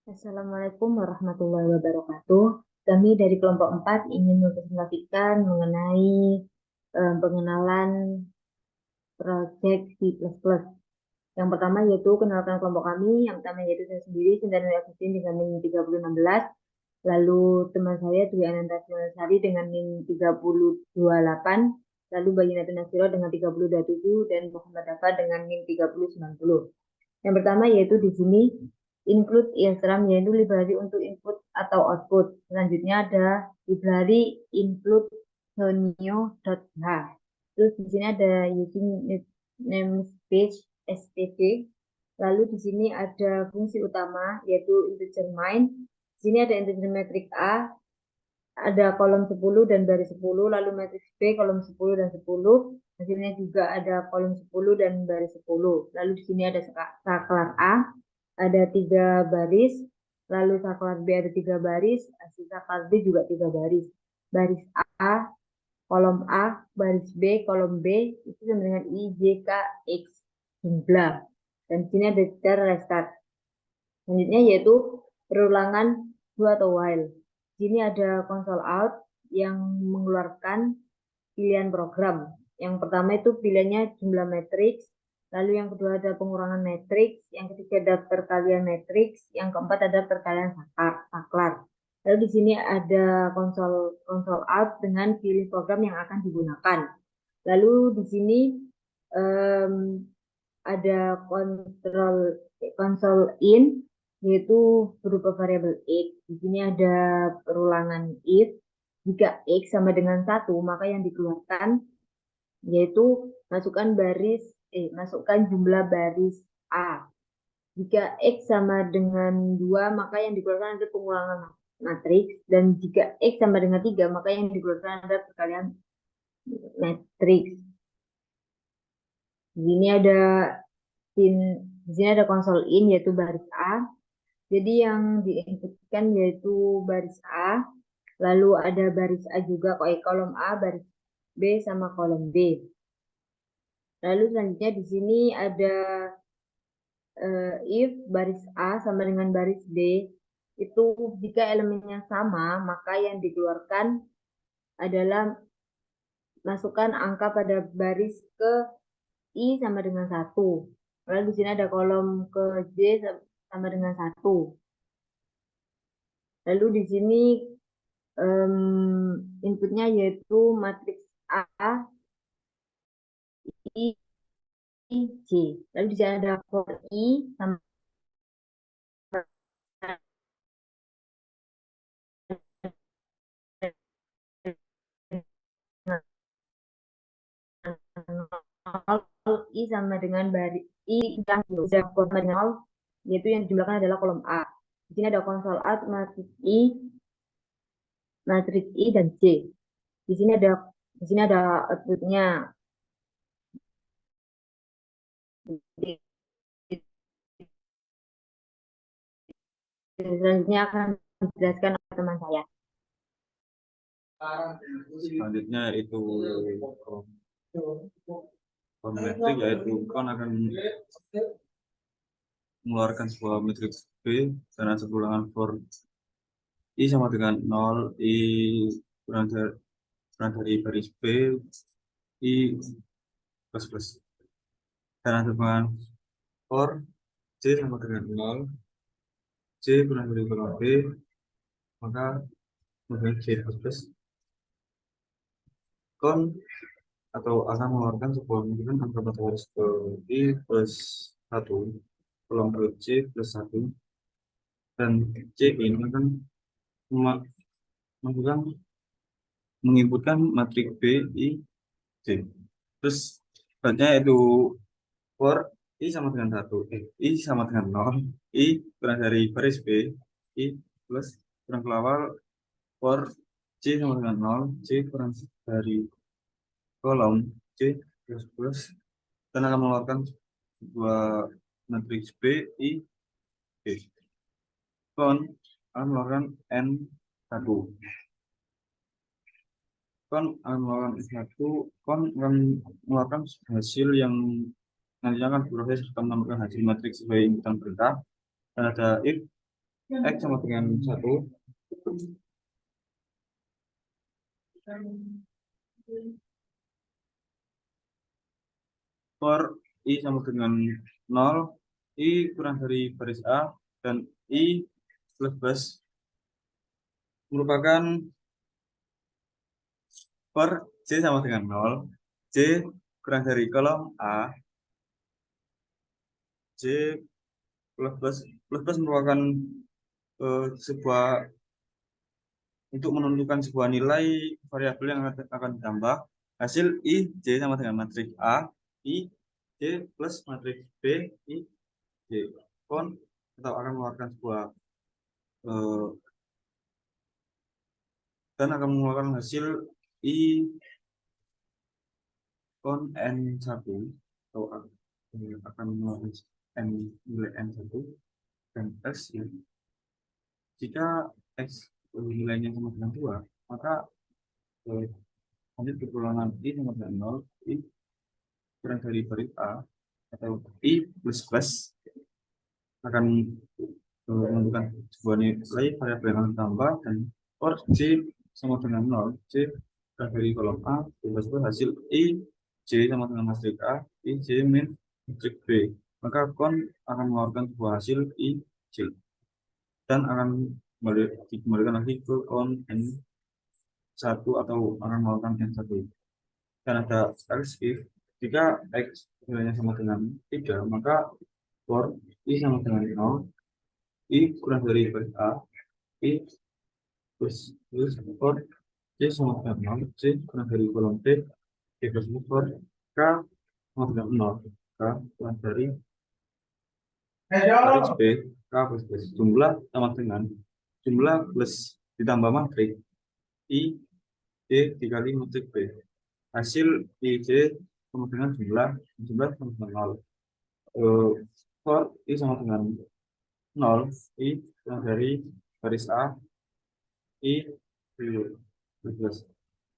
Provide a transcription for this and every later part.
Assalamualaikum warahmatullahi wabarakatuh. Kami dari kelompok 4 ingin mempresentasikan mengenai pengenalan proyek C++. Yang pertama yaitu kenalkan kelompok kami. Yang pertama yaitu saya sendiri, Sintiani Agustin dengan NIM 3016. Lalu teman saya Dwi Anantasari Sari dengan NIM 3028. Lalu Bayinatun Nasiro dengan 3027 dan Muhammad Dafa dengan NIM 3090. Yang pertama yaitu di sini include ISRAM yaitu library untuk input atau output. Selanjutnya ada library include honio.h. Terus di sini ada using namespace std. Lalu di sini ada fungsi utama yaitu integer main. Di sini ada integer metrik A, ada kolom 10 dan baris 10, lalu matriks B kolom 10 dan 10. Hasilnya juga ada kolom 10 dan baris 10. Lalu di sini ada saklar A, ada 3 baris, lalu saklar B ada 3 baris, hasil saklar B juga 3 baris. Baris A, kolom A, baris B, kolom B, itu sama dengan I, J, K, X, jumlah. Dan di sini ada cara restart. Selanjutnya yaitu perulangan do atau while. Di sini ada console out yang mengeluarkan pilihan program. Yang pertama itu pilihannya jumlah matriks, lalu yang kedua ada pengurangan matriks, yang ketiga ada perkalian matriks, yang keempat ada perkalian saklar. Lalu di sini ada console out dengan pilih program yang akan digunakan. Lalu di sini ada console in yaitu berupa variabel x. Di sini ada perulangan if. Jika x sama dengan 1, maka yang dikeluarkan yaitu masukkan jumlah baris A. Jika x sama dengan 2, maka yang dikeluarkan adalah pengulangan matriks. Dan jika x sama dengan 3, maka yang dikeluarkan adalah perkalian matriks. Di sini ada console in yaitu baris A. Jadi yang diinputkan yaitu baris A, lalu ada baris A juga, kolom A, baris B, sama kolom B. Lalu selanjutnya di sini ada if baris A sama dengan baris B, itu jika elemennya sama, maka yang dikeluarkan adalah masukkan angka pada baris ke I sama dengan 1. Lalu di sini ada kolom ke J sama dengan 1. Lalu di sini inputnya yaitu matriks A, I, J. Lalu di sini ada for I sama I sama dengan baris I yang sama dengan 0, yaitu yang dijumlahkan adalah kolom A. Di sini ada konsol A, matriks I dan J. Di sini ada outputnya. Selanjutnya akan dijelaskan oleh teman saya. Selanjutnya itu metrik, yaitu kon akan mengeluarkan sebuah matriks B dan hasil ulangan for I sama dengan 0, I kurang dari baris B, I plus plus. Dan hasil ulangan for C sama dengan 0, C kurang dari kolom B, maka dengan C plus plus. Kon atau akan mengeluarkan sebuah mungkin angka pada baris ke I plus 1, kolom ke C plus 1, dan C ini kan menginputkan matriks B, I, C. Terus selanjutnya itu for I sama dengan 1, I sama dengan 0, I kurang dari baris B, I plus kurang ke awal for C sama dengan 0, C kurang dari kolom C plus plus, dan akan mengeluarkan sebuah matriks B, I, B. Kon akan mengeluarkan N1. Kon akan mengeluarkan hasil yang nantinya akan diproses serta menambahkan hasil matriks sesuai inputan perintah. Dan ada if X sama dengan 1 for I sama dengan 0, I kurang dari baris A, dan I plus plus merupakan for J sama dengan 0, J kurang dari kolom A, J plus plus merupakan sebuah untuk menentukan sebuah nilai variabel yang akan ditambah hasil I J sama dengan matriks A I J plus matriks B I J kon atau akan mengeluarkan sebuah eh, dan akan mengeluarkan hasil I kon N1 atau akan mengeluarkan N nilai N1 dan X ya. Jika X nilainya sama dengan 2, maka lanjut ke perulangan I sama dengan 0 I kurang dari baris A atau I plus plus akan menentukan sebuah nilai variabel yang tambah dan for J sama dengan 0 J dari kolom A bebas hasil I J sama dengan matriks A I J min matriks B, maka kon akan mengeluarkan sebuah hasil I J dan akan dikembalikan lagi ke kon N1 atau akan melakukan N1 dan ada else if jika X nilainya sama dengan 3, maka for I sama dengan 0 I kurang dari baris A I plus for C sama dengan 0 C kurang dari kolom T C plus for K sama dengan 0 K kurang dari baris B K plus plus jumlah sama dengan jumlah plus ditambah matriks I J dikali matriks B, hasil I J sama dengan jumlah sama dengan 0. For I sama dengan 0 I kurang dari baris A I plus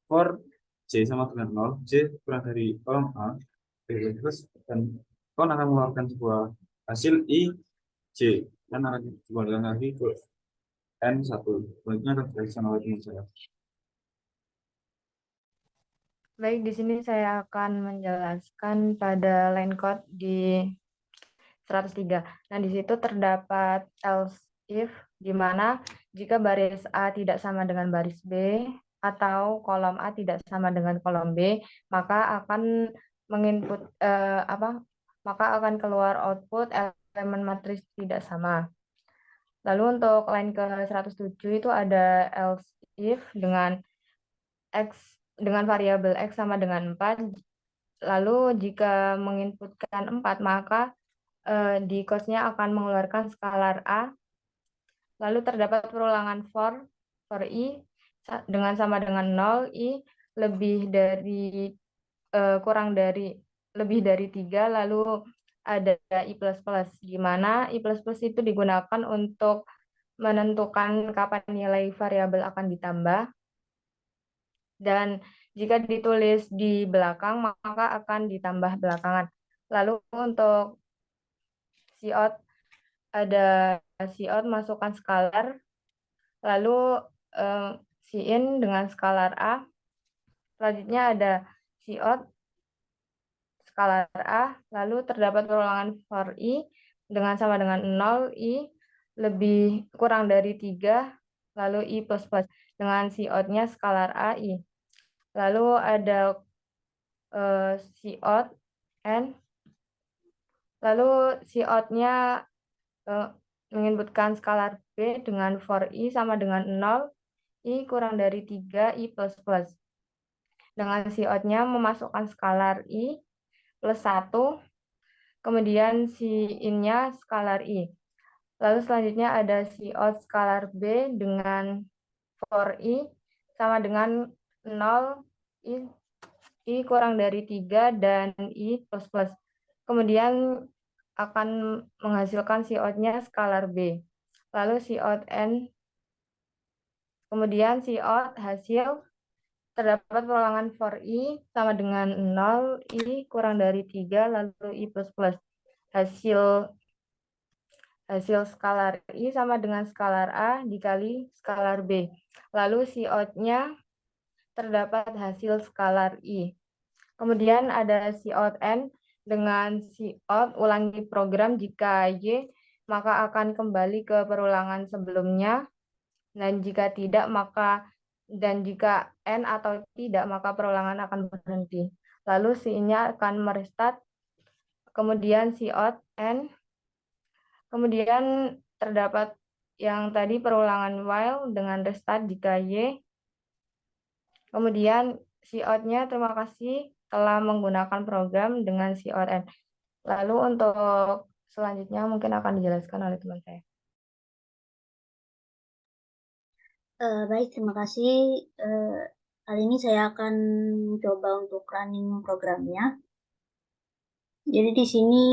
for J sama dengan 0 J kurang dari kolom A plus dan kon akan mengeluarkan sebuah hasil I J dan akan dikembalikan lagi ke N1. Selanjutnya akan dijelaskan oleh teman saya. Baik, di sini saya akan menjelaskan pada line code di 103. Nah, di situ terdapat else if, di mana jika baris A tidak sama dengan baris B atau kolom A tidak sama dengan kolom B, maka akan menginput maka akan keluar output elemen matriks tidak sama. Lalu untuk line ke 107 itu ada else if dengan variabel X sama dengan 4. Lalu jika menginputkan 4, maka di cost-nya akan mengeluarkan skalar A. Lalu terdapat perulangan for I dengan sama dengan 0, I kurang dari lebih dari 3, lalu ada I++, di mana I++ itu digunakan untuk menentukan kapan nilai variabel akan ditambah. Dan jika ditulis di belakang, maka akan ditambah belakangan. Lalu untuk cout, ada cout masukkan skalar, lalu in dengan skalar A. Selanjutnya ada cout skalar A, lalu terdapat perulangan for I dengan sama dengan 0, I kurang dari 3, lalu I++. Dengan cout-nya skalar A, I. Lalu ada cout N. Lalu cout-nya menginputkan skalar B dengan for I sama dengan 0, I kurang dari 3, I++. Dengan cout-nya memasukkan skalar I plus 1, kemudian in-nya skalar I. Lalu selanjutnya ada cout skalar B dengan for I sama dengan 0, I kurang dari 3, dan I++. Kemudian akan menghasilkan cout-nya skalar B. Lalu cout N, kemudian cout hasil terdapat perulangan for I sama dengan 0, I kurang dari 3, lalu I++. hasil skalar I sama dengan skalar A dikali skalar B. Lalu Cout-nya terdapat hasil skalar I. Kemudian ada Cout N dengan Cout ulangi program jika Y maka akan kembali ke perulangan sebelumnya, dan jika tidak dan jika N atau tidak maka perulangan akan berhenti. Lalu Si-nya akan merestart, kemudian Cout N, kemudian terdapat yang tadi perulangan while dengan restart jika Y. Kemudian Cout-nya terima kasih telah menggunakan program dengan Cout N. Lalu untuk selanjutnya mungkin akan dijelaskan oleh teman saya. Baik, terima kasih. Kali ini saya akan coba untuk running programnya. Jadi di sini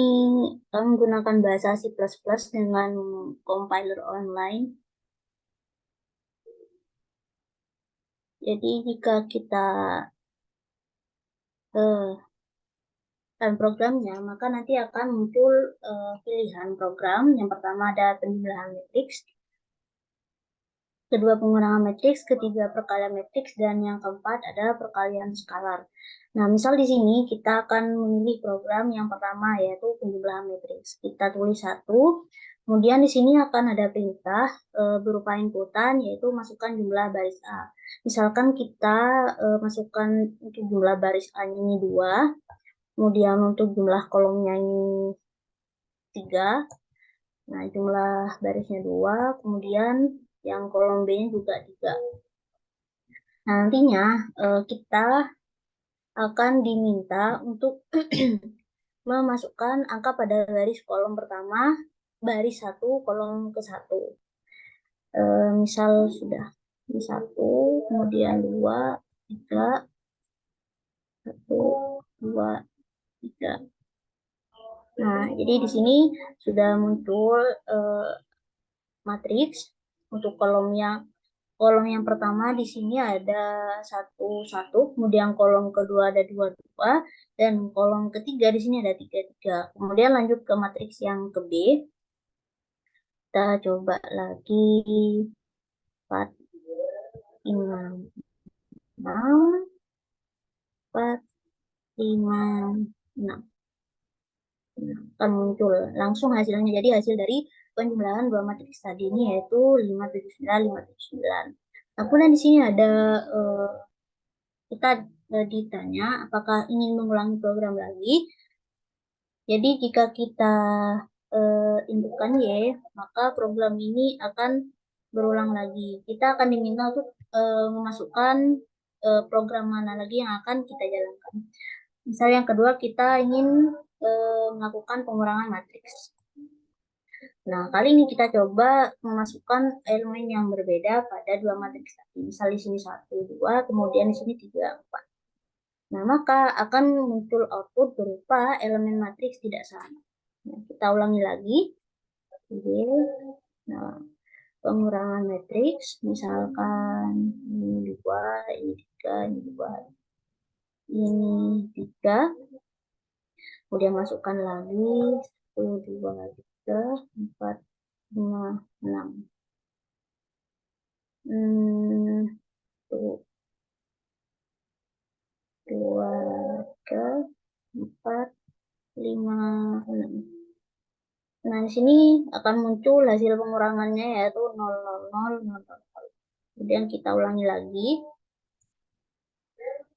kami menggunakan bahasa C++ dengan compiler online. Jadi jika kita run programnya, maka nanti akan muncul pilihan program. Yang pertama ada penjumlahan matriks, kedua pengurangan matriks, ketiga perkalian matriks, dan yang keempat adalah perkalian skalar. Nah, misal di sini kita akan memilih program yang pertama yaitu penjumlahan matriks. Kita tulis 1, kemudian di sini akan ada perintah berupa inputan yaitu masukkan jumlah baris A. Misalkan kita masukkan untuk jumlah baris A ini 2, kemudian untuk jumlah kolomnya ini 3. Nah, jumlah barisnya 2, kemudian yang kolom B-nya juga 3. Nah, nantinya kita akan diminta untuk memasukkan angka pada baris kolom pertama, baris 1, kolom ke 1. Misal sudah di 1, kemudian 2, 3, 1, 2, 3. Nah, jadi di sini sudah muncul matriks untuk kolom yang pertama di sini ada 1, 1, kemudian kolom kedua ada 2, 2, dan kolom ketiga di sini ada 3, 3. Kemudian lanjut ke matriks yang ke B. Kita coba lagi 4, 5, 6, 4, 5, 6. Akan muncul langsung hasilnya. Jadi hasil dari penjumlahan dua matriks tadi ini yaitu 579, 579. Nah, kemudian di sini ada kita ditanya apakah ingin mengulangi program lagi. Jadi jika kita inputkan Y, maka program ini akan berulang lagi. Kita akan diminta untuk memasukkan program mana lagi yang akan kita jalankan. Misal yang kedua kita ingin melakukan pengurangan matriks. Nah, kali ini kita coba memasukkan elemen yang berbeda pada dua matriks tadi. Misal di sini 1, 2, kemudian di sini 3, 4. Nah, maka akan muncul output berupa elemen matriks tidak sama. Nah, kita ulangi lagi. Nah, pengurangan matriks, misalkan ini 2, ini 3, ini 2, ini 3. Kemudian masukkan lagi 1, 2, 3, 4, 5, 6. 1, 2, 3, 4, 5, 6. Nah, di sini akan muncul hasil pengurangannya yaitu 0, 0, 0, 0, 0. Kemudian kita ulangi lagi.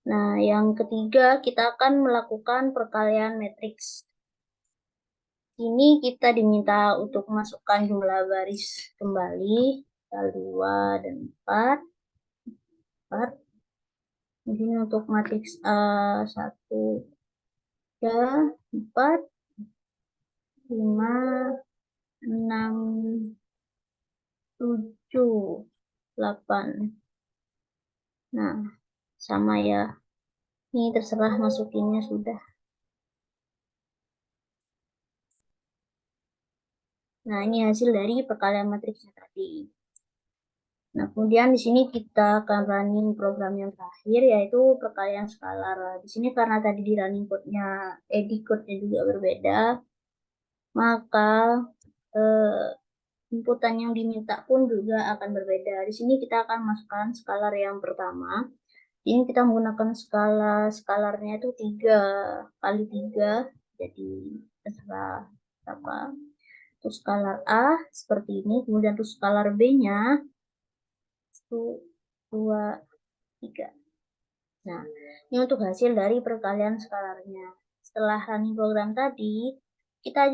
Nah, yang ketiga kita akan melakukan perkalian matriks. Ini kita diminta untuk masukkan jumlah baris kembali, 2 dan 4. 4. Ini untuk matriks A1, 3, 4, 5, 6, 7, 8. Nah, sama ya. Ini terserah masukinnya sudah. Nah, ini hasil dari perkalian matriksnya tadi. Nah, kemudian di sini kita akan running program yang terakhir yaitu perkalian skalar. Di sini karena tadi di running code-nya, di code-nya juga berbeda, maka inputan yang diminta pun juga akan berbeda. Di sini kita akan masukkan skalar yang pertama. Ini kita menggunakan skalarnya itu 3 kali 3, jadi terserah apa. Untuk skalar A seperti ini, kemudian untuk skalar B-nya 1, 2, 3. Nah, ini untuk hasil dari perkalian skalarnya. Setelah running program tadi, kita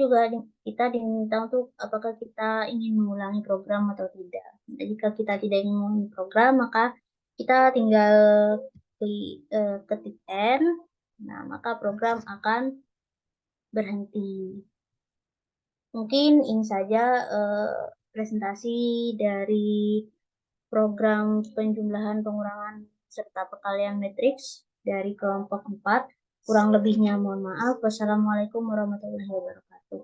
diminta untuk apakah kita ingin mengulangi program atau tidak. Nah, jika kita tidak ingin mengulangi program, maka kita tinggal ketik N. Nah, maka program akan berhenti. Mungkin ini saja presentasi dari program penjumlahan, pengurangan, serta perkalian matriks dari kelompok 4. Kurang lebihnya mohon maaf. Wassalamualaikum warahmatullahi wabarakatuh.